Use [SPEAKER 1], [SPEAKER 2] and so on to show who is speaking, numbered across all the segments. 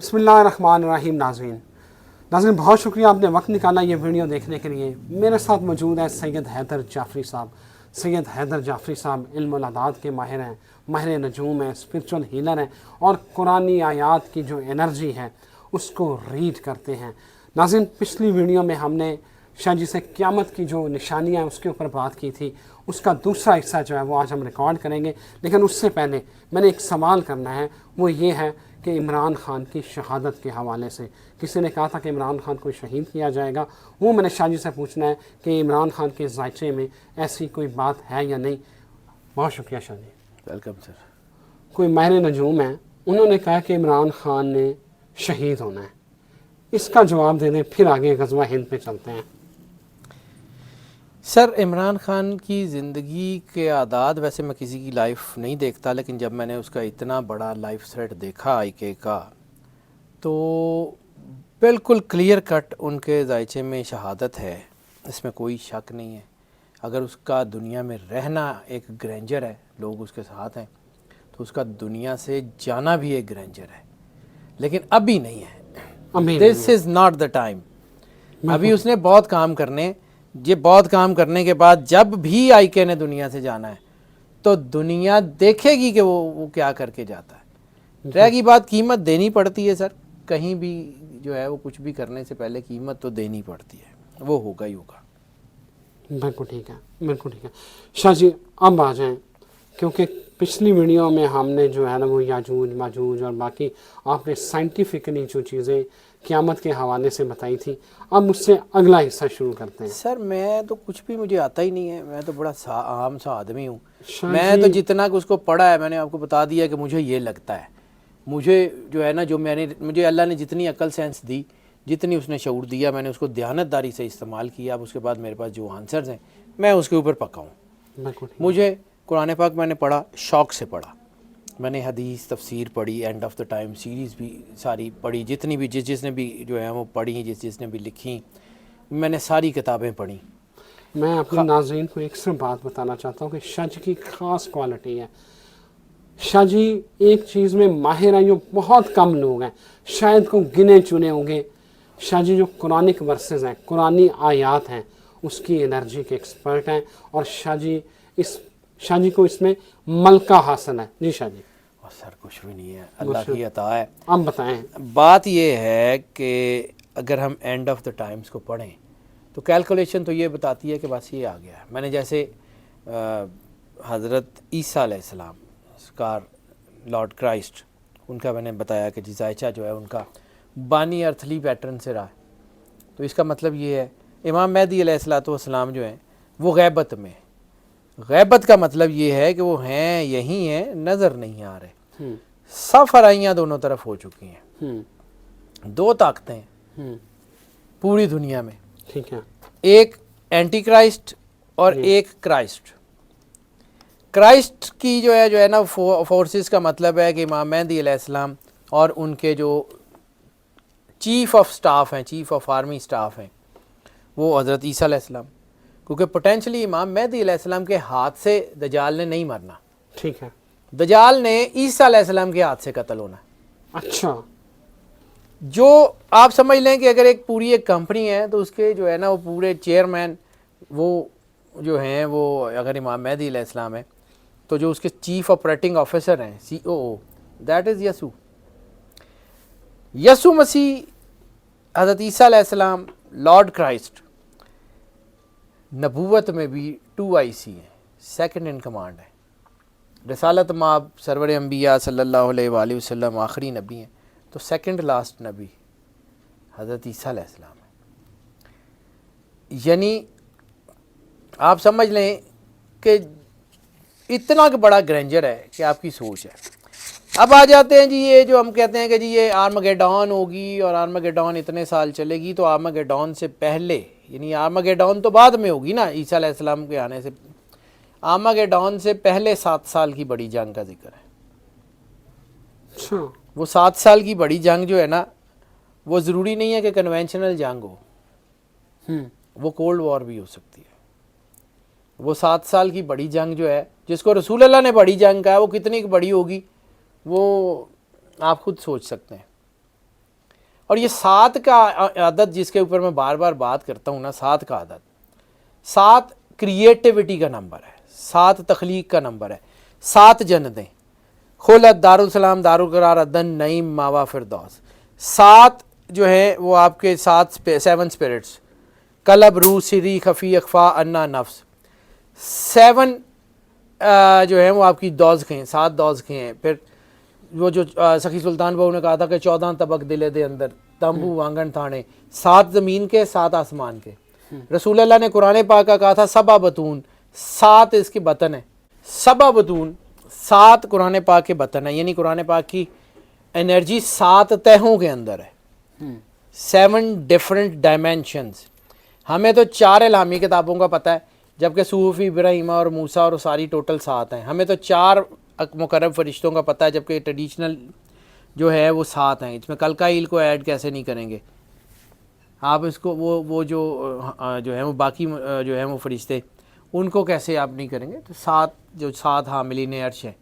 [SPEAKER 1] बिस्मिल्लाहिर्रहमानिर्रहीम। नाज़रीन बहुत शुक्रिया आपने वक्त निकाला ये वीडियो देखने के लिए। मेरे साथ मौजूद है सैयद हैदर जाफ़री साहब। सैयद हैदर जाफ़री साहब इल्मुल अदाद के माहिर हैं, माहिर नजूम हैं, स्पिरिचुअल हीलर हैं और कुरानी आयात की जो एनर्जी है उसको रीड करते हैं। नाज़रीन पिछली वीडियो में हमने शाह जी से क़यामत की जो निशानियाँ हैं उसके ऊपर बात की थी, उसका दूसरा हिस्सा जो है वो आज हम रिकॉर्ड करेंगे। लेकिन उससे पहले मैंने एक सवाल करना है, वो ये है कि इमरान खान की शहादत के हवाले से किसी ने कहा था कि इमरान खान को शहीद किया जाएगा। वो मैंने शाह जी से पूछना है कि इमरान खान के ज़ायचे में ऐसी कोई बात है या नहीं। बहुत शुक्रिया शाह जी।
[SPEAKER 2] Welcome sir.
[SPEAKER 1] कोई माहिर नजूम है, उन्होंने कहा कि इमरान खान ने शहीद होना है, इसका जवाब दे दें, फिर आगे गज़वा हिंद पे चलते हैं।
[SPEAKER 2] सर इमरान खान की ज़िंदगी के आदात वैसे मैं किसी की लाइफ नहीं देखता, लेकिन जब मैंने उसका इतना बड़ा लाइफ थ्रेट देखा आईके का, तो बिल्कुल क्लियर कट उनके ज़ायचे में शहादत है, इसमें कोई शक नहीं है। अगर उसका दुनिया में रहना एक ग्रेंजर है, लोग उसके साथ हैं, तो उसका दुनिया से जाना भी एक ग्रेंजर है, लेकिन अभी नहीं है। This is not the time. अभी उसने बहुत काम करने, ये बहुत काम करने के बाद जब भी आईके ने दुनिया से जाना है तो दुनिया देखेगी कि वो क्या करके जाता है। रह की बात, कीमत देनी पड़ती है सर, कहीं भी जो है वो कुछ भी करने से पहले कीमत तो देनी पड़ती है, वो होगा ही होगा।
[SPEAKER 1] बिल्कुल ठीक है, बिल्कुल ठीक है। शाह जी अब आ जाएं, क्योंकि पिछली वीडियो में हमने जो है ना वो याजूज माजूज और बाकी आपने साइंटिफिकली जो चीज़ें क़यामत के हवाले से बताई थी, अब उससे अगला हिस्सा शुरू करते हैं।
[SPEAKER 2] सर मैं तो कुछ भी मुझे आता ही नहीं है, मैं तो बड़ा आम सा आदमी हूँ। मैं तो जितना कि उसको पढ़ा है मैंने आपको बता दिया कि मुझे ये लगता है। मुझे जो है ना, जो मुझे अल्लाह ने जितनी अक्ल सेंस दी, जितनी उसने शऊर दिया, मैंने उसको दयानतदारी से इस्तेमाल किया। अब उसके बाद मेरे पास जो आंसर्स हैं मैं उसके ऊपर पक्का हूँ। मुझे कुरान पाक मैंने पढ़ा, शौक़ से पढ़ा। मैंने हदीस तफसीर पढ़ी, end of the time series भी सारी पढ़ी, जितनी भी जिसने भी जो है वो पढ़ी, जिसने भी लिखी, मैंने सारी किताबें पढ़ी।
[SPEAKER 1] मैं अपने नाज़रीन को एक सिर्फ बात बताना चाहता हूँ कि शाह जी की ख़ास क्वालिटी है, शाह जी एक चीज़ में माहिर हैं जो बहुत कम लोग हैं, शायद को गिने चुने होंगे। शाह जी जो कुरानिक वर्सेस हैं, कुरानी आयात हैं, उसकी एनर्जी के एक्सपर्ट हैं और शाह जी को इसमें मलका हासिल है। जी शाह जी।
[SPEAKER 2] और सर कुछ भी नहीं है, अल्लाह की अता है।
[SPEAKER 1] आप बताएं। बात
[SPEAKER 2] ये है कि अगर हम एंड ऑफ द टाइम्स को पढ़ें तो कैलकुलेशन तो ये बताती है कि बस ये आ गया। मैंने जैसे हज़रत ईसा अलैहिस्सलाम सरकार लॉर्ड क्राइस्ट, उनका मैंने बताया कि ज़ायचा जो है उनका बानी अर्थली पैटर्न से रहा है, तो इसका मतलब ये है इमाम मेहदी अलैहिस्सलाम जो हैं वो गैबत में। गैबत का मतलब ये है कि वो हैं यहीं हैं, नज़र नहीं आ रहे। सब फराइयाँ दोनों तरफ हो चुकी हैं, दो ताकतें पूरी दुनिया में,
[SPEAKER 1] ठीक है,
[SPEAKER 2] एक एंटी क्राइस्ट और एक क्राइस्ट। क्राइस्ट की जो है ना फोर्सेस का मतलब है कि इमाम मेहदी अलैहिस्सलाम और उनके जो चीफ ऑफ स्टाफ हैं, चीफ ऑफ आर्मी स्टाफ हैं, वो हज़रत ईसा अलैहिस्सलाम, क्योंकि पोटेंशली इमाम मेहदी अलैहिस्सलाम के हाथ से दजाल ने नहीं मरना।
[SPEAKER 1] ठीक है,
[SPEAKER 2] दजाल ने ईसा अलैहिस्सलाम के हाथ से कत्ल होना।
[SPEAKER 1] अच्छा,
[SPEAKER 2] जो आप समझ लें कि अगर एक पूरी एक कंपनी है तो उसके जो है ना वो पूरे चेयरमैन वो जो हैं, वो अगर इमाम मेहदी अलैहिस्सलाम है तो जो उसके चीफ ऑपरेटिंग ऑफिसर हैं, COO, दैट इज़ यसू मसीह, हज़रत ईसा अलैहिस्सलाम, लॉर्ड क्राइस्ट। नबूवत में भी 2IC हैं, सेकंड इन कमांड है। रसालत माब सरवर अंबिया सल्लल्लाहु अलैहि वसल्लम आखिरी नबी हैं, तो सेकंड लास्ट नबी हज़रत ईसा अलैहिस्सलाम है। यानी आप समझ लें कि इतना बड़ा ग्रेंजर है कि आपकी सोच है। अब आ जाते हैं जी, ये जो हम कहते हैं कि जी ये आर्मगेडॉन होगी और आर्मगेडॉन इतने साल चलेगी, तो आर्मगेडॉन से पहले, यानी आर्मगेडॉन तो बाद में होगी ना ईसा अलैहिस्सलाम के आने से, आर्मगेडॉन से पहले 7 साल की बड़ी जंग का जिक्र है।
[SPEAKER 1] अच्छा,
[SPEAKER 2] वो 7 साल की बड़ी जंग जो है ना, वो ज़रूरी नहीं है कि कन्वेंशनल जंग हो, वो कोल्ड वॉर भी हो सकती है। वो 7 साल की बड़ी जंग जो है, जिसको रसूल अल्लाह ने बड़ी जंग कहा है, वो कितनी बड़ी होगी वो आप खुद सोच सकते हैं। اور یہ 7 کا عدد جس کے اوپر میں بار بار بات کرتا ہوں نا، 7 کا عدد، 7 کریٹیوٹی کا نمبر ہے، 7 تخلیق کا نمبر ہے، 7 جنتیں، خلد، دارالسلام، دارالقرار، عدن، نعیم، ماوا، فردوس، 7 جو ہے وہ آپ کے 7 اسپرٹس، قلب، روح، سری، خفی، اخفا، انا، نفس، 7 جو ہیں وہ آپ کی دوزخیں ہیں، 7 دوزخیں ہیں۔ پھر وہ جو سخی سلطان بہو نے کہا تھا کہ 14 طبق دلے دے اندر، تمبو وانگن تھانے، 7 زمین کے، 7 آسمان کے۔ رسول اللہ نے قرآن پاک کا کہا تھا سبع بطون، 7 اس کے بطن ہیں، سبع بطون، 7 قرآن پاک کے بطن ہیں، یعنی قرآن پاک کی انرجی 7 تہوں کے اندر ہے، 7 ڈفرنٹ ڈائمینشنز۔ ہمیں تو 4 الہامی کتابوں کا پتہ ہے، جبکہ صحف ابراہیمہ اور موسیٰ اور ساری ٹوٹل 7 ہیں۔ ہمیں تو 4 مقرب فرشتوں کا پتہ ہے، جبکہ ٹریڈیشنل جو ہے وہ 7 ہیں۔ اس میں کلکائیل کو ایڈ کیسے نہیں کریں گے آپ؟ اس کو وہ جو ہے وہ باقی جو ہیں وہ فرشتے، ان کو کیسے آپ نہیں کریں گے؟ تو 7 حاملین عرش ہیں۔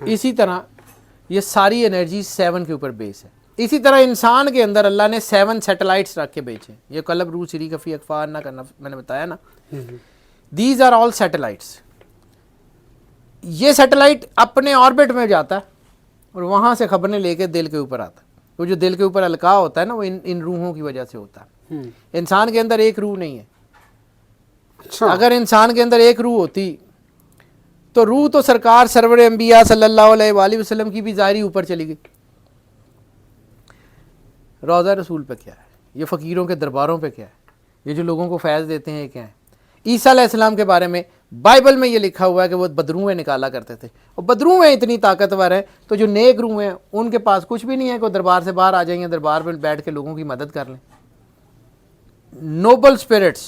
[SPEAKER 2] اسی طرح یہ ساری انرجی 7 کے اوپر بیس ہے۔ اسی طرح انسان کے اندر اللہ نے 7 سیٹلائٹس رکھ کے بھیجے، یہ قلب، روح، سری، خفی، اخفا، انا کا نفس میں نے بتایا نا، دیز آر آل سیٹلائٹس۔ یہ سیٹلائٹ اپنے آربٹ میں جاتا ہے اور وہاں سے خبریں لے کے دل کے اوپر آتا ہے۔ وہ جو دل کے اوپر القاء ہوتا ہے نا، وہ ان روحوں کی وجہ سے ہوتا ہے۔ انسان کے اندر ایک روح نہیں ہے۔ اگر انسان کے اندر ایک روح ہوتی تو روح تو سرکار سرور انبیاء صلی اللہ علیہ وآلہ وسلم کی بھی ظاہری اوپر چلی گئی۔ روضہ رسول پہ کیا ہے؟ یہ فقیروں کے درباروں پہ کیا ہے؟ یہ جو لوگوں کو فیض دیتے ہیں کیا ہے؟ عیسیٰ علیہ السلام کے بارے میں بائبل میں یہ لکھا ہوا ہے کہ وہ بدروہیں نکالا کرتے تھے، اور بدروہیں اتنی طاقتور ہیں تو جو نیک روح ہیں ان کے پاس کچھ بھی نہیں ہے کہ وہ دربار سے باہر آ جائیں گے، دربار میں بیٹھ کے لوگوں کی مدد کر لیں۔ نوبل سپرٹس،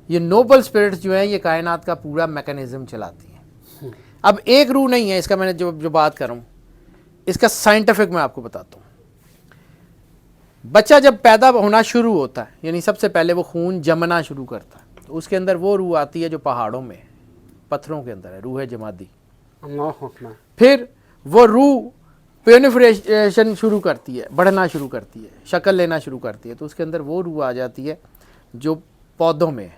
[SPEAKER 2] یہ نوبل سپرٹس جو ہیں یہ کائنات کا پورا میکانزم چلاتی ہیں۔ اب ایک روح نہیں ہے، اس کا میں نے جو بات کر رہا ہوں اس کا سائنٹیفک میں آپ کو بتاتا ہوں۔ بچہ جب پیدا ہونا شروع ہوتا ہے، یعنی سب سے پہلے وہ خون جمنا شروع کرتا ہے، تو اس کے اندر وہ روح آتی ہے جو پہاڑوں میں ہے، پتھروں کے اندر ہے، روح جمادی۔
[SPEAKER 1] اللہ اکبر۔
[SPEAKER 2] پھر وہ روح پیونیفریشن شروع کرتی ہے، بڑھنا شروع کرتی ہے، شکل لینا شروع کرتی ہے، تو اس کے اندر وہ روح آ جاتی ہے جو پودوں میں ہے،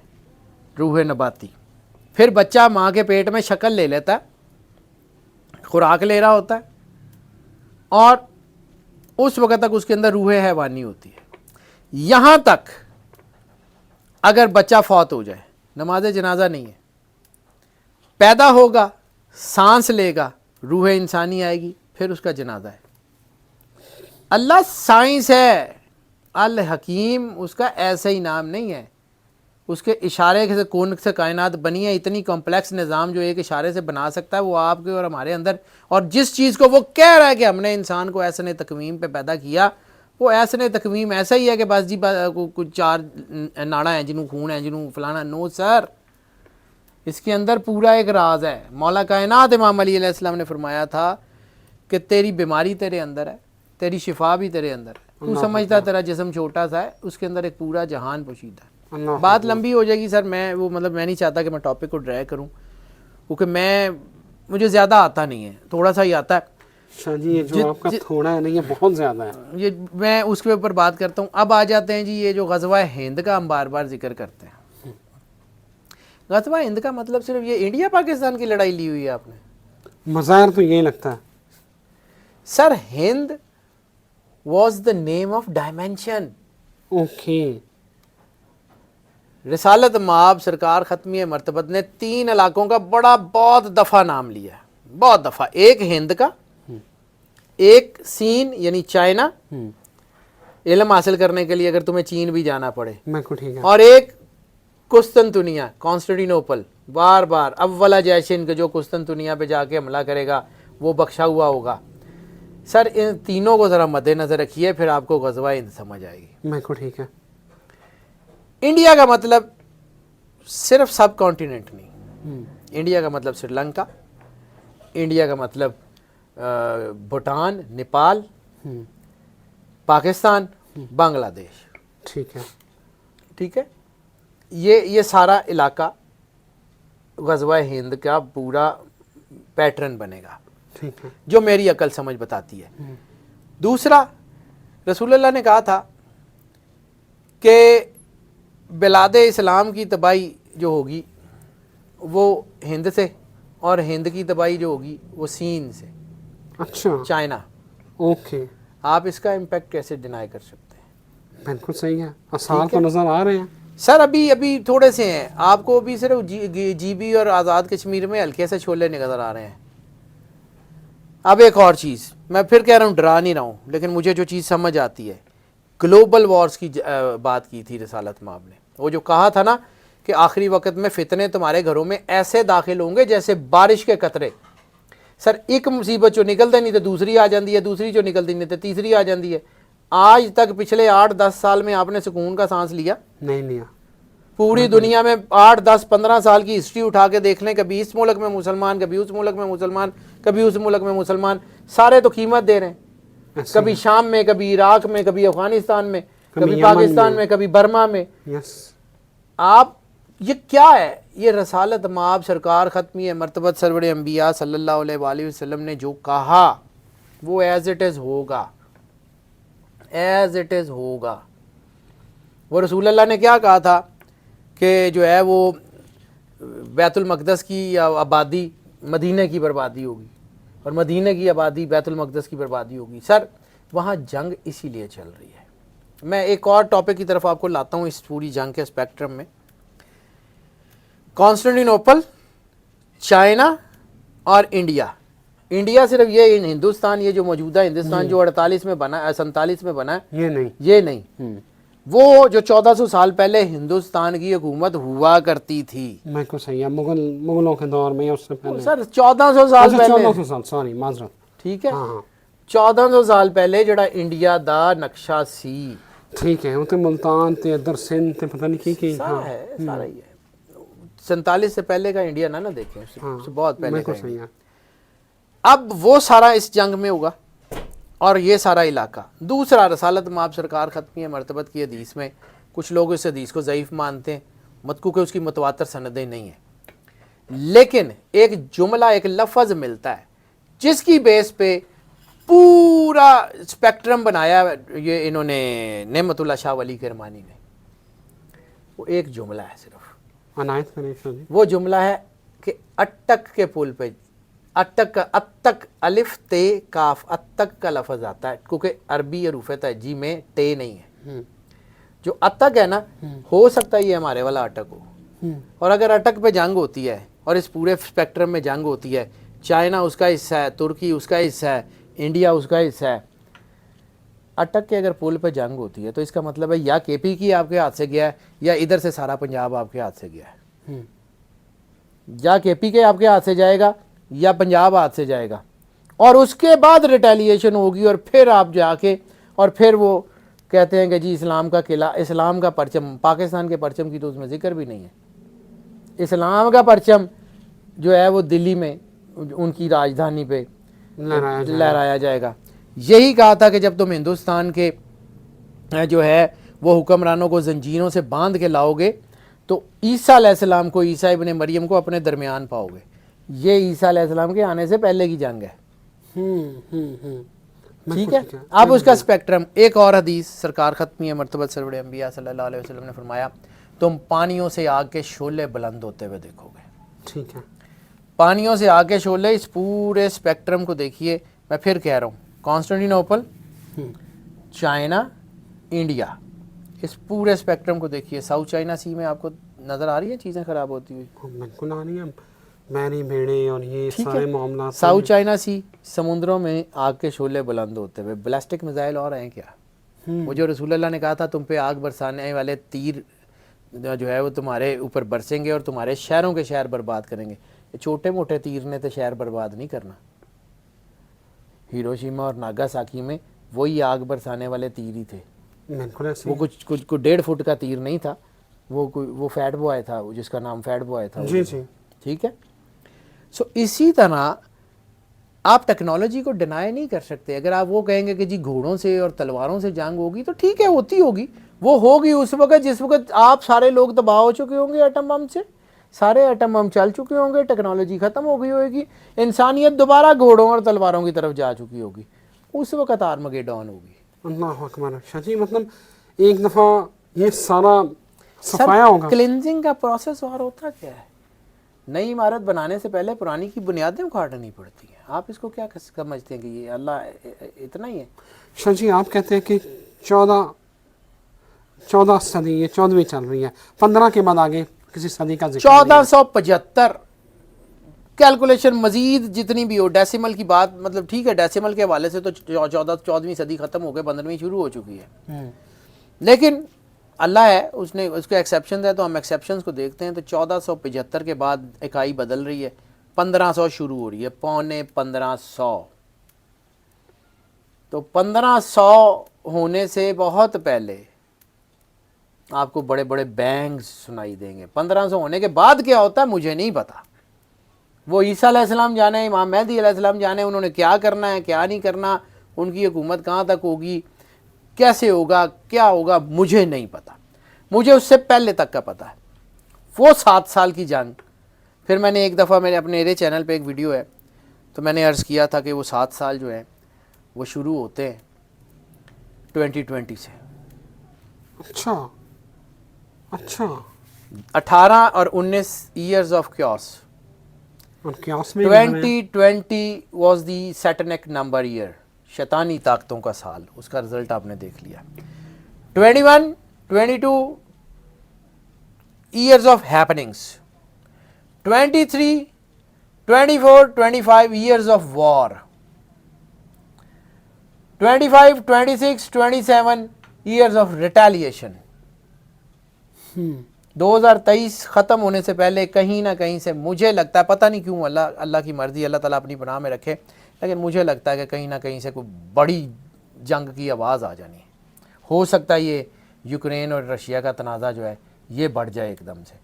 [SPEAKER 2] روح نباتی۔ پھر بچہ ماں کے پیٹ میں شکل لے لیتا ہے، خوراک لے رہا ہوتا ہے، اور اس وقت تک اس کے اندر روح حیوانی ہوتی ہے۔ یہاں تک اگر بچہ فوت ہو جائے، نماز جنازہ نہیں ہے، پیدا ہوگا، سانس لے گا، روح انسانی آئے گی، پھر اس کا جنازہ ہے۔ اللہ سائنس ہے، الحکیم اس کا ایسا ہی نام نہیں ہے، اس کے اشارے سے کون سے کائنات بنی ہے، اتنی کمپلیکس نظام جو ایک اشارے سے بنا سکتا ہے وہ آپ کے اور ہمارے اندر، اور جس چیز کو وہ کہہ رہا ہے کہ ہم نے انسان کو ایسنے تکویم پہ پیدا کیا، وہ ایسنے تکویم ایسا ہی ہے کہ بس جی کچھ 4 ناڑا ہیں جنہوں خون ہیں جنہوں فلانا، نو سر، اس کے اندر پورا ایک راز ہے۔ مولا کائنات امام علی علیہ السلام نے فرمایا تھا کہ تیری بیماری تیرے اندر ہے، تیری شفا بھی تیرے اندر ہے، تو سمجھتا تیرا جسم چھوٹا سا ہے، اس کے اندر ایک پورا جہان پوشیدہ ہے۔ بات لمبی ہو جائے گی سر، میں میں نہیں چاہتا کہ میں ٹاپک کو ڈرائیو کروں، کیونکہ مجھے زیادہ آتا نہیں ہے، تھوڑا سا ہی آتا ہے۔
[SPEAKER 1] اچھا جی، یہ جو آپ کا تھوڑا ہے نہیں، یہ بہت زیادہ ہے،
[SPEAKER 2] یہ میں اس کے اوپر بات کرتا ہوں۔ اب آ جاتے ہیں جی یہ جو غزوہ ہند کا ہم بار بار ذکر کرتے ہیں۔ غزوہ ہند کا مطلب صرف یہ انڈیا پاکستان کی لڑائی لی ہوئی ہے آپ نے؟
[SPEAKER 1] مظاہر تو یہی لگتا ہے
[SPEAKER 2] sir. Hind was the name of dimension.
[SPEAKER 1] Okay.
[SPEAKER 2] رسالت مآب سرکار ختمیہ مرتبت نے 3 علاقوں کا بہت دفعہ نام لیا ہے، بہت دفعہ۔ ایک ہند کا، ایک سین یعنی چائنا، علم حاصل کرنے کے لیے اگر تمہیں چین بھی جانا پڑے،
[SPEAKER 1] ٹھیک ہے،
[SPEAKER 2] اور ایک قسطنطنیہ، کانسٹنٹینوپل۔ بار بار اولا جیشن کے جو قسطنطنیہ پہ جا کے حملہ کرے گا وہ بخشا ہوا ہوگا۔ سر ان تینوں کو ذرا مد نظر رکھیے، پھر آپ کو غزوہ ہند سمجھ آئے گی۔
[SPEAKER 1] ٹھیک ہے۔
[SPEAKER 2] انڈیا کا مطلب صرف سب کانٹیننٹ نہیں، انڈیا کا مطلب سری لنکا، انڈیا کا مطلب بھوٹان، نیپال، پاکستان، بنگلہ دیش۔
[SPEAKER 1] ٹھیک ہے،
[SPEAKER 2] ٹھیک ہے، یہ سارا علاقہ غزوہ ہند کا پورا پیٹرن بنے گا،
[SPEAKER 1] ٹھیک ہے،
[SPEAKER 2] جو میری عقل سمجھ بتاتی ہے۔ دوسرا، रसूल अल्लाह ने कहा था कि बिलाद इस्लाम की तबाही जो होगी वो हिंद से, और हिंद की तबाही जो होगी वो सीन से,
[SPEAKER 1] अच्छा,
[SPEAKER 2] चाइना।
[SPEAKER 1] ओके,
[SPEAKER 2] आप इसका इम्पैक्ट कैसे डिनाई कर सकते हैं?
[SPEAKER 1] बिल्कुल सही है, आसार तो नज़र आ रहे हैं।
[SPEAKER 2] सर अभी थोड़े से हैं, आपको अभी सिर्फ जीबी और आज़ाद कश्मीर में हल्के से छोले नज़र आ रहे हैं। अब एक और चीज़, मैं फिर कह रहा हूँ, डरा नहीं रहा हूँ, लेकिन मुझे जो चीज़ समझ आती है, ग्लोबल वॉर्स की बात की थी रिसालत माब ने, वो जो कहा था ना कि आखिरी वक्त में फितने तुम्हारे घरों में ऐसे दाखिल होंगे जैसे बारिश के कतरे। सर एक मुसीबत जो निकलते नहीं तो दूसरी आ जाती है, दूसरी जो निकलती नहीं तो तीसरी आ जाती है। आज तक पिछले 8-10 साल में आपने सुकून का सांस लिया?
[SPEAKER 1] नहीं लिया।
[SPEAKER 2] पूरी दुनिया में 8-10-15 साल की हिस्ट्री उठा के देख लें, कभी इस मुल्क में मुसलमान, कभी उस मुल्क में मुसलमान, कभी उस मुल्क में मुसलमान, सारे तो कीमत दे रहे हैं। कभी शाम में, कभी इराक में, कभी अफगानिस्तान में, कभी पाकिस्तान में, कभी बर्मा में।
[SPEAKER 1] यस,
[SPEAKER 2] आप ये क्या है? ये रसालत माब सरकार ख़त्मी मरतबत सरवर अंबिया सल्लल्लाहु अलैहि वसल्लम ने जो कहा वो एज इट इज़ होगा, एज इट इज़ होगा। वो रसूल अल्लाह ने क्या कहा था कि जो है वो बैतुल मक़दस की आबादी मदीने की बर्बादी होगी, और मदीने की आबादी बैतुल मक़दस की बर्बादी होगी। सर वहाँ जंग इसीलिए चल रही है। मैं एक और टॉपिक की तरफ आपको लाता हूँ इस पूरी जंग के स्पेक्ट्रम में। कॉन्स्टेंटिनोपल, चाइना और इंडिया। इंडिया सिर्फ ये हिंदुस्तान, ये जो मौजूदा हिंदुस्तान जो 48 में बना, 47 में बना है, ये नहीं। वो जो 1400 साल पहले हिंदुस्तान की हुकूमत हुआ करती थी,
[SPEAKER 1] मैं को सही है, मुगलों के दौर में या उससे पहले।
[SPEAKER 2] सर 1400 साल पहले,
[SPEAKER 1] 1400 साल, सॉरी माजरत,
[SPEAKER 2] ठीक है,
[SPEAKER 1] हाँ
[SPEAKER 2] 1400 साल पहले जड़ा इंडिया दा नक्शा सी,
[SPEAKER 1] ठीक है, उते मुल्तान ते इधर सिंध ते पता नहीं की
[SPEAKER 2] सारा है, सारा ही है। 47 से पहले का इंडिया ना देखें, उससे बहुत पहले का
[SPEAKER 1] सही है।
[SPEAKER 2] अब वो सारा इस जंग में होगा, और ये सारा इलाका। दूसरा, रसालत माब सरकार ख़त्मी मरतबत की हदीस में कुछ लोग इस हदीस को ज़ईफ़ मानते हैं, मतकू के उसकी मुतवातर सनदें नहीं हैं, लेकिन एक जुमला, एक लफ्ज़ मिलता है जिसकी बेस पे पूरा स्पेक्ट्रम बनाया ये इन्होंने, नेमतुल्लाह शाह वली किरमानी ने। वो एक जुमला है सिर्फ,
[SPEAKER 1] अनायत करें,
[SPEAKER 2] वो जुमला है कि अटक के पुल पे, अटक का अतक अलिफ ते काफ, अतक का लफ्ज़ आता है, क्योंकि अरबी हरूफ तहजी में टे नहीं है। जो अतक है ना, हो सकता है ये हमारे वाला अटक हो, और अगर अटक पे जंग होती है और इस पूरे स्पेक्ट्रम में जंग होती है, चाइना उसका हिस्सा है, तुर्की उसका हिस्सा है, इंडिया उसका हिस्सा है, अटक के अगर पुल पे जंग होती है तो इसका मतलब है या केपी की आपके हाथ से गया है, या इधर से सारा पंजाब आपके हाथ से गया है। या केपी के आपके हाथ से जाएगा या पंजाब हाथ से जाएगा, और उसके बाद रिटेलिएशन होगी, और फिर आप जाके और फिर वो कहते हैं कि जी इस्लाम का किला, इस्लाम का परचम, पाकिस्तान के परचम की तो उसमें जिक्र भी नहीं है। इस्लाम का परचम जो है वो दिल्ली में उनकी राजधानी पे लहराया जाएगा। यही कहा था कि जब तुम हिंदुस्तान के जो है वो हुक्मरानों को जंजीरों से बांध के लाओगे तो ईसा अलैहिस्सलाम को, ईसा इब्ने मरियम को अपने दरमियान पाओगे। ये ईसा अलैहिस्सलाम के आने से पहले की जंग है। ठीक है। अब उसका स्पेक्ट्रम, एक और हदीस सरकार ख़त्मी मरतबत सरवर अंबिया सल्लल्लाहु अलैहि वसल्लम ने फरमाया, तुम पानियों से आग के शोले बुलंद होते हुए देखोगे।
[SPEAKER 1] ठीक है,
[SPEAKER 2] पानियों से आग के शोले, इस पूरे स्पेक्ट्रम को देखिए। मैं फिर कह रहा हूँ, कॉन्स्टेंटिनोपल, चाइना, इंडिया, इस पूरे स्पेक्ट्रम को देखिए। साउथ चाइना सी में आपको नज़र आ रही है चीज़ें ख़राब होती हुई?
[SPEAKER 1] बिल्कुल आ रही है, मैनी भेड़े और ये सारे मामला।
[SPEAKER 2] साउथ चाइना सी समुद्रों में आग के शोले बुलंद होते हुए, बैलिस्टिक मिसाइल और हैं क्या? वो जो रसूल अल्लाह ने कहा था तुम पे आग बरसाने वाले तीर जो है वो तुम्हारे ऊपर बरसेंगे और तुम्हारे शहरों के शहर बर्बाद करेंगे। छोटे मोटे तीर ने तो शहर बर्बाद नहीं करना। हिरोशिमा और नागासाकी में वही आग बरसाने वाले तीर ही थे। वो कुछ 1.5 फुट का तीर नहीं था, वो फैट बॉय था, जिसका नाम फैट बॉय था।
[SPEAKER 1] जी जी, ठीक है।
[SPEAKER 2] सो इसी तरह आप टेक्नोलॉजी को डिनाई नहीं कर सकते। अगर आप वो कहेंगे कि जी घोड़ों से और तलवारों से जंग होगी तो ठीक है, होती होगी, वो होगी उस वक्त जिस वक्त आप सारे लोग तबाह हो चुके होंगे एटम बम से, सारे एटम बम चल चुके होंगे, टेक्नोलॉजी ख़त्म हो गई होगी, इंसानियत दोबारा घोड़ों और तलवारों की तरफ जा चुकी होगी, उस वक्त आर्मगेडॉन होगी।
[SPEAKER 1] अल्लाह अकबर। अच्छा जी, मतलब एक दफ़ा ये सारा सफाया होगा।
[SPEAKER 2] क्लिनजिंग का प्रोसेस और होता क्या है, नई इमारत बनाने से पहले पुरानी की बुनियादें उखाड़नी पड़ती हैं। आप इसको क्या समझते हैं कि ये अल्लाह इतना ही है?
[SPEAKER 1] अच्छा जी, आप कहते हैं कि 14 सदी, ये 14वीं चल रही है, 15 के बाद आगे किसी सदी का जिक्र नहीं है।
[SPEAKER 2] 1475 कैलकुलेशन मजीद जितनी भी हो, डेसिमल की बात, मतलब ठीक है डेसिमल के हवाले से तो 14वीं सदी ख़त्म हो गई, 15वीं शुरू हो चुकी है, लेकिन अल्लाह है, उसने उसके एक्सेप्शन है, तो हम एक्सेप्शंस को देखते हैं। तो 1475 के बाद इकाई बदल रही है, 1500 शुरू हो रही है, पौने 1500। तो 1500 होने से बहुत पहले आपको बड़े बड़े बैंग्स सुनाई देंगे। 1500 होने के बाद क्या होता है मुझे नहीं पता, वो ईसा अलैहिस्सलाम जाने, इमाम मेहदी अलैहिस्सलाम जाने, उन्होंने क्या करना है क्या नहीं करना, उनकी हुकूमत कहाँ तक होगी, कैसे होगा, क्या होगा, मुझे नहीं पता। मुझे उससे पहले तक का पता है, वो 7 साल की जंग। फिर मैंने एक दफ़ा मैंने अपने मेरे चैनल पे एक वीडियो है, तो मैंने अर्ज़ किया था कि वो 7 साल जो है वो शुरू होते हैं 2020 से।
[SPEAKER 1] अच्छा अच्छा,
[SPEAKER 2] 18 और 19 ईयर्स ऑफ क्योस।
[SPEAKER 1] और क्यास में भी हमें
[SPEAKER 2] 2020 was the Satanic number year, शैतानी ताकतों का साल, उसका रिजल्ट आपने देख लिया। 21, 22 years of happenings, 23, 24, 25 years of war, 25, 26, 27 years of retaliation. 2023 ख़त्म होने से पहले कहीं ना कहीं से मुझे लगता है, पता नहीं क्यों, अल्लाह की मर्ज़ी, अल्लाह ताला अपनी पनाह में रखे, लेकिन मुझे लगता है कि कहीं ना कहीं से कोई बड़ी जंग की आवाज़ आ जानी है। हो सकता है ये यूक्रेन और रशिया का तनाज़ा जो है ये बढ़ जाए एकदम से,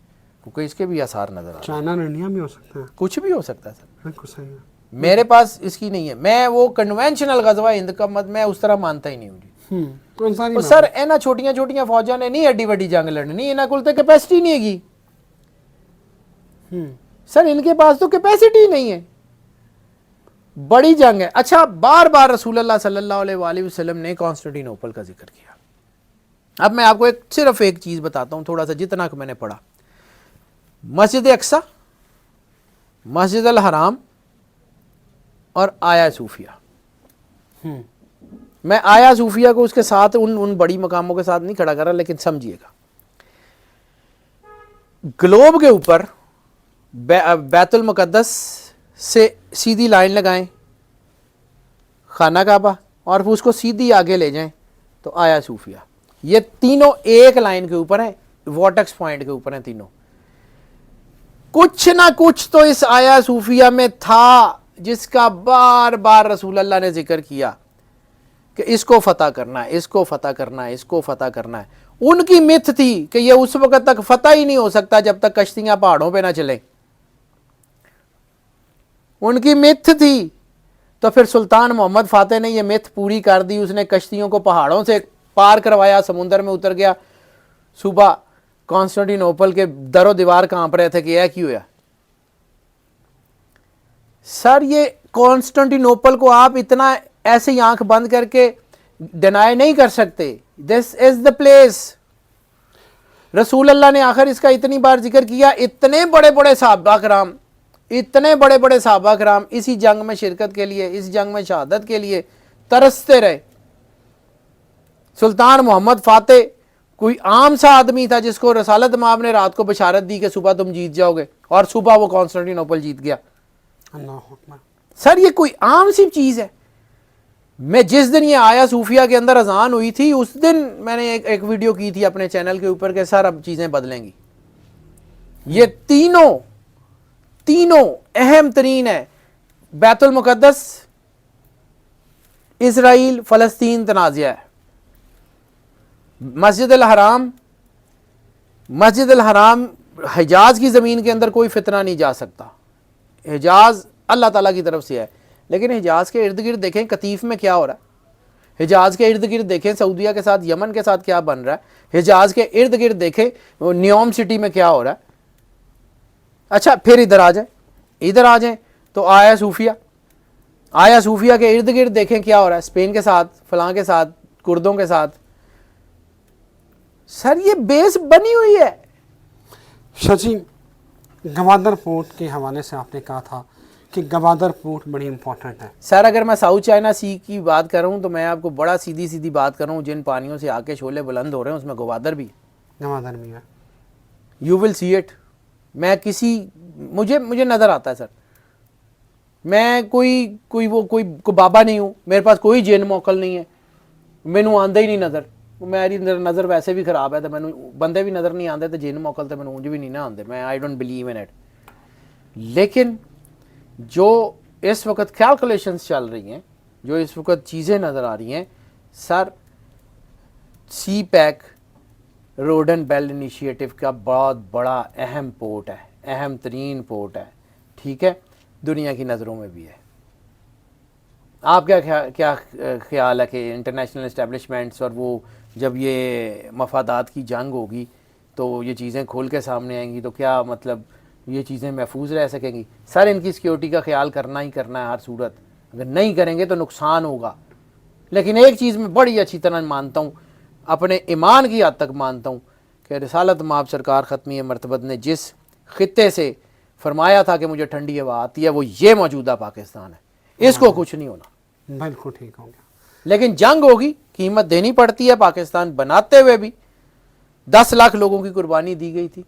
[SPEAKER 2] क्योंकि इसके भी आसार नज़र आ रहे हैं।
[SPEAKER 1] चाइना और इंडिया भी हो सकता है।
[SPEAKER 2] कुछ भी हो सकता है सर,
[SPEAKER 1] बिल्कुल सही है।
[SPEAKER 2] मेरे पास इसकी नहीं है, मैं वो कन्वेंशनल गज़वा हिंद का मत मैं उस तरह मानता ही नहीं हूँ जी।
[SPEAKER 1] कौन सा नहीं
[SPEAKER 2] और सर इन्होंने छोटियां छोटियां फौजां ने नहीं एड्डी वड्डी जंग लड़नी, इन्होंने कोल तो कैपेसिटी नहीं हैगी। सर इनके पास तो कैपेसिटी नहीं है, बड़ी जंग है। अच्छा, बार बार रसूलुल्लाह सल्लल्लाहु अलैहि वसल्लम ने कॉन्स्टेंटिनोपल का जिक्र किया। अब मैं आपको सिर्फ एक चीज बताता हूं, थोड़ा सा जितना कि मैंने पढ़ा। मस्जिद अक्सा, मस्जिद अल हराम और आया सूफिया। मैं आया सूफिया को उसके साथ उन बड़ी मकामों के साथ नहीं खड़ा कर रहा, लेकिन समझिएगा, ग्लोब के ऊपर बैतुल मुकद्दस से सीधी लाइन लगाएं खाना काबा और फिर उसको सीधी आगे ले जाएं तो आया सूफिया। ये तीनों एक लाइन के ऊपर हैं, वॉटेक्स पॉइंट के ऊपर हैं तीनों। कुछ ना कुछ तो इस आया सूफिया में था जिसका बार बार रसूल अल्लाह ने जिक्र किया कि इसको फतह करना है, इसको फतह करना है, इसको फतह करना है। उनकी मिथ थी कि ये उस वक्त तक फतह ही नहीं हो सकता जब तक कश्तियां पहाड़ों पे ना चलें। उनकी मिथ थी, तो फिर सुल्तान मोहम्मद फातेह ने ये मिथ पूरी कर दी। उसने कश्तियों को पहाड़ों से पार करवाया, समुंदर में उतर गया। सुबह कॉन्स्टेंटिनोपल के दरो दीवार कांप रहे थे कि यह क्यों है। सर ये कॉन्स्टेंटिनोपल को आप इतना ऐसे ही आंख बंद करके डिनाई नहीं कर सकते। This is the place. रसूल अल्लाह ने आखिर इसका इतनी बार जिक्र किया। इतने बड़े बड़े सहाबा कराम, इतने बड़े बड़े सहाबा कराम इसी जंग में शिरकत के लिए, इस जंग में शहादत के लिए तरसते रहे। सुल्तान मोहम्मद फातेह कोई आम सा आदमी था जिसको रसालत माब ने रात को बशारत दी कि सुबह तुम जीत जाओगे, और सुबह वो कॉन्स्टेंटिनोपल जीत गया।
[SPEAKER 1] अल्लाह अकबर।
[SPEAKER 2] सर ये कोई आम सी चीज है। मैं जिस दिन ये आया सूफिया के अंदर अजान हुई थी उस दिन मैंने एक वीडियो की थी अपने चैनल के ऊपर के सर अब चीजें बदलेंगी। ये तीनों अहम तरीन है। बैतुल मुकद्दस, इजराइल फलस्तीन तनाज़ा है। मस्जिद अल हराम हिजाज की ज़मीन के अंदर कोई फितना नहीं जा सकता। हिजाज अल्लाह ताला की तरफ से है, लेकिन हिजाज के इर्द गिर्द देखें कतीफ में क्या हो रहा है। हिजाज के इर्द गिर्द देखें सऊदीया के साथ, यमन के साथ क्या बन रहा है। हिजाज के इर्द गिर्द देखें न्योम सिटी में क्या हो रहा है। अच्छा फिर इधर आ जाए तो आया सूफिया के इर्द गिर्द देखें क्या हो रहा है। स्पेन के साथ, फलां के साथ, کردوں کے ساتھ. سر یہ بیس بنی ہوئی ہے.
[SPEAKER 1] شاہ جی گوادر پورٹ کے حوالے سے آپ نے کہا تھا کہ گوادر پورٹ بڑی امپورٹنٹ ہے.
[SPEAKER 2] سر اگر میں ساؤتھ چائنا سی کی بات کروں تو میں آپ کو بڑا سیدھی بات کروں, جن پانیوں سے آ کے شعلے بلند ہو رہے ہیں اس میں گوادر بھی ہے.
[SPEAKER 1] گوادر بھی ہے.
[SPEAKER 2] You will see it. میں مجھے نظر آتا ہے سر. میں کوئی بابا نہیں ہوں, میرے پاس کوئی جن موکل نہیں ہے, مینوں آندا ہی نہیں نظر. میری نظر ویسے بھی خراب ہے تو مینوں بندے بھی نظر نہیں آتے تو جن موکل تو مینوں اونج بھی نہیں نہ آتے. میں I don't believe in it. لیکن جو اس وقت کیلکولیشنز چل رہی ہیں, جو اس وقت چیزیں نظر آ رہی ہیں sir, CPEC road and belt initiative کا بہت بڑا اہم پورٹ ہے, اہم ترین پورٹ ہے. ٹھیک ہے, دنیا کی نظروں میں بھی ہے. آپ کیا خیال ہے کہ انٹرنیشنل اسٹیبلشمنٹس اور وہ جب یہ مفادات کی جنگ ہوگی تو یہ چیزیں کھول کے سامنے آئیں گی تو کیا مطلب یہ چیزیں محفوظ رہ سکیں گی؟ سر ان کی سیکیورٹی کا خیال کرنا ہی کرنا ہے ہر صورت. اگر نہیں کریں گے تو نقصان ہوگا. لیکن ایک چیز میں بڑی اچھی طرح مانتا ہوں, اپنے ایمان کی حد تک مانتا ہوں کہ رسالت مآب سرکار ختمی مرتبت نے جس خطے سے فرمایا تھا کہ مجھے ٹھنڈی ہوا آتی ہے وہ یہ موجودہ پاکستان ہے. اس کو کچھ نہیں ہونا.
[SPEAKER 1] بالکل ٹھیک ہو گیا.
[SPEAKER 2] لیکن جنگ ہوگی, قیمت دینی پڑتی ہے. پاکستان بناتے ہوئے بھی 10 لاکھ لوگوں کی قربانی دی گئی تھی.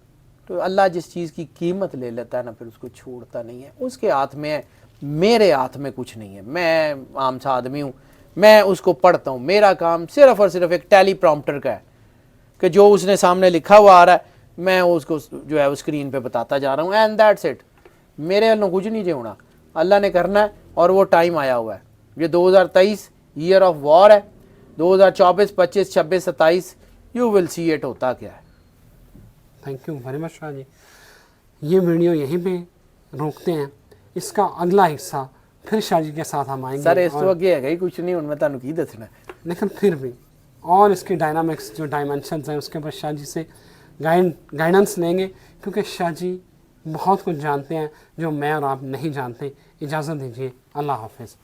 [SPEAKER 2] تو اللہ جس چیز کی قیمت لے لیتا ہے نا پھر اس کو چھوڑتا نہیں ہے. اس کے ہاتھ میں ہے, میرے ہاتھ میں کچھ نہیں ہے. میں عام سا آدمی ہوں, میں اس کو پڑھتا ہوں. میرا کام صرف اور صرف ایک ٹیلی پرومپٹر کا ہے کہ جو اس نے سامنے لکھا ہوا آ رہا ہے میں اس کو جو ہے اسکرین پہ بتاتا جا رہا ہوں, اینڈ دیٹس اٹ. میرے والوں کچھ نہیں ہونا, اللہ نے کرنا ہے اور وہ ٹائم آیا ہوا ہے. یہ 2023 ایئر آف وار ہے. 2024 25 26 27 یو ول سی اٹ ہوتا کیا ہے.
[SPEAKER 1] تھینک یو ویری مچ شاہ جی. یہ ویڈیو یہیں پہ روکتے ہیں. اس کا اگلا حصہ پھر شاہ جی کے ساتھ ہم آئیں گے.
[SPEAKER 2] سر اس تو اگے ہے ہی کچھ نہیں, ہوں میں تمہیں کی دسنا.
[SPEAKER 1] لیکن پھر بھی اور اس کی ڈائنامکس جو ڈائمنشنز ہیں اس کے اوپر شاہ جی سے گائیڈنس لیں گے, کیونکہ شاہ جی بہت کچھ جانتے ہیں جو میں اور آپ نہیں جانتے. اجازت دیجیے, اللہ حافظ.